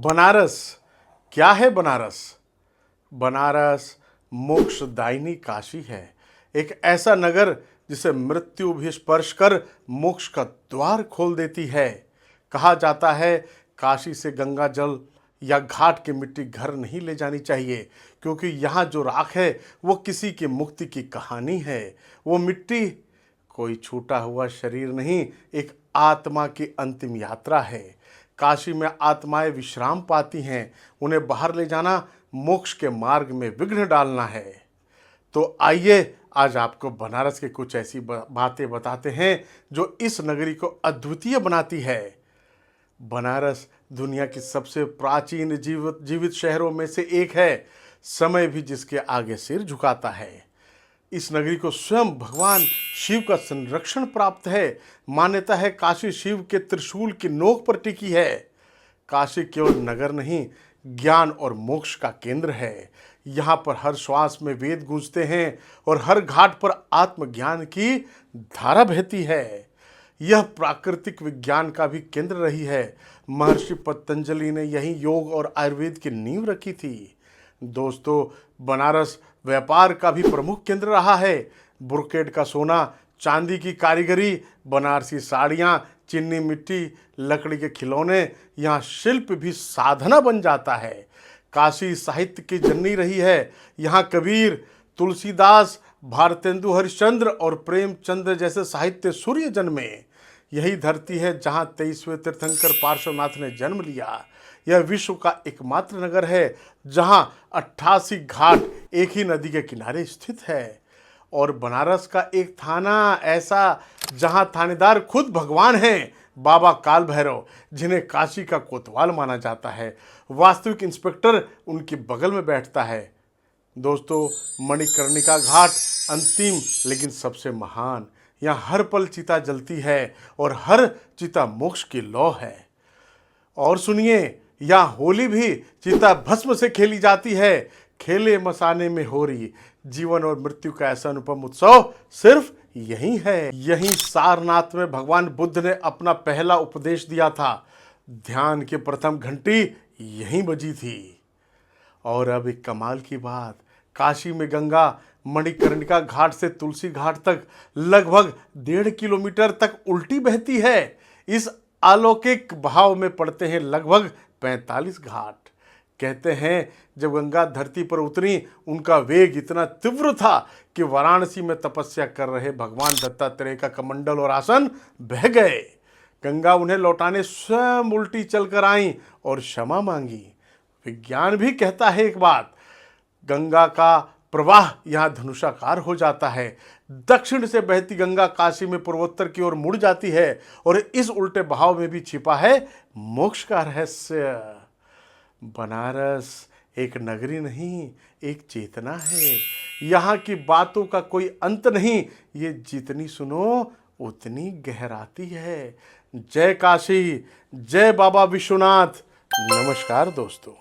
बनारस क्या है? बनारस बनारस मोक्षदायिनी काशी है। एक ऐसा नगर जिसे मृत्यु भी स्पर्श कर मोक्ष का द्वार खोल देती है। कहा जाता है काशी से गंगा जल या घाट की मिट्टी घर नहीं ले जानी चाहिए, क्योंकि यहाँ जो राख है वो किसी की मुक्ति की कहानी है। वो मिट्टी कोई छूटा हुआ शरीर नहीं, एक आत्मा की अंतिम यात्रा है। काशी में आत्माएं विश्राम पाती हैं, उन्हें बाहर ले जाना मोक्ष के मार्ग में विघ्न डालना है। तो आइए आज आपको बनारस की कुछ ऐसी बातें बताते हैं जो इस नगरी को अद्वितीय बनाती है। बनारस दुनिया की सबसे प्राचीन जीवित शहरों में से एक है। समय भी जिसके आगे सिर झुकाता है। इस नगरी को स्वयं भगवान शिव का संरक्षण प्राप्त है। मान्यता है काशी शिव के त्रिशूल की नोक पर टिकी है। काशी केवल नगर नहीं, ज्ञान और मोक्ष का केंद्र है। यहाँ पर हर श्वास में वेद गूंजते हैं और हर घाट पर आत्मज्ञान की धारा बहती है। यह प्राकृतिक विज्ञान का भी केंद्र रही है। महर्षि पतंजलि ने यही योग और आयुर्वेद की नींव रखी थी। दोस्तों, बनारस व्यापार का भी प्रमुख केंद्र रहा है। ब्रोकेड का सोना, चांदी की कारीगरी, बनारसी साड़ियाँ, चीनी मिट्टी, लकड़ी के खिलौने, यहाँ शिल्प भी साधना बन जाता है। काशी साहित्य की जननी रही है। यहाँ कबीर, तुलसीदास, भारतेंदु हरिश्चंद्र और प्रेमचंद्र जैसे साहित्य सूर्य जन्मे। यही धरती है जहाँ 23वें तीर्थंकर पार्श्वनाथ ने जन्म लिया। यह विश्व का एकमात्र नगर है जहाँ 88 घाट एक ही नदी के किनारे स्थित है। और बनारस का एक थाना ऐसा जहाँ थानेदार खुद भगवान हैं, बाबा काल भैरव, जिन्हें काशी का कोतवाल माना जाता है। वास्तविक इंस्पेक्टर उनके बगल में बैठता है। दोस्तों, मणिकर्णिका घाट अंतिम लेकिन सबसे महान। यहाँ हर पल चिता जलती है और हर चिता मोक्ष की लौ है। और सुनिए, यहाँ होली भी चिता भस्म से खेली जाती है। खेले मसाने में हो रही जीवन और मृत्यु का ऐसा अनुपम उत्सव सिर्फ यही है। यही सारनाथ में भगवान बुद्ध ने अपना पहला उपदेश दिया था। ध्यान की प्रथम घंटी यहीं बजी थी। और अब एक कमाल की बात, काशी में गंगा मणिकर्णिका घाट से तुलसी घाट तक लगभग 1.5 किलोमीटर तक उल्टी बहती है। इस अलौकिक बहाव में पड़ते हैं लगभग 45 घाट। कहते हैं जब गंगा धरती पर उतरी, उनका वेग इतना तीव्र था कि वाराणसी में तपस्या कर रहे भगवान दत्तात्रेय का कमंडल और आसन बह गए। गंगा उन्हें लौटाने स्वयं उल्टी चलकर आई और क्षमा मांगी। विज्ञान भी कहता है एक बात, गंगा का प्रवाह यहाँ धनुषाकार हो जाता है। दक्षिण से बहती गंगा काशी में पूर्वोत्तर की ओर मुड़ जाती है और इस उल्टे बहाव में भी छिपा है मोक्ष का रहस्य। बनारस एक नगरी नहीं, एक चेतना है। यहाँ की बातों का कोई अंत नहीं, ये जितनी सुनो उतनी गहराती है। जय काशी, जय बाबा विश्वनाथ। नमस्कार दोस्तों।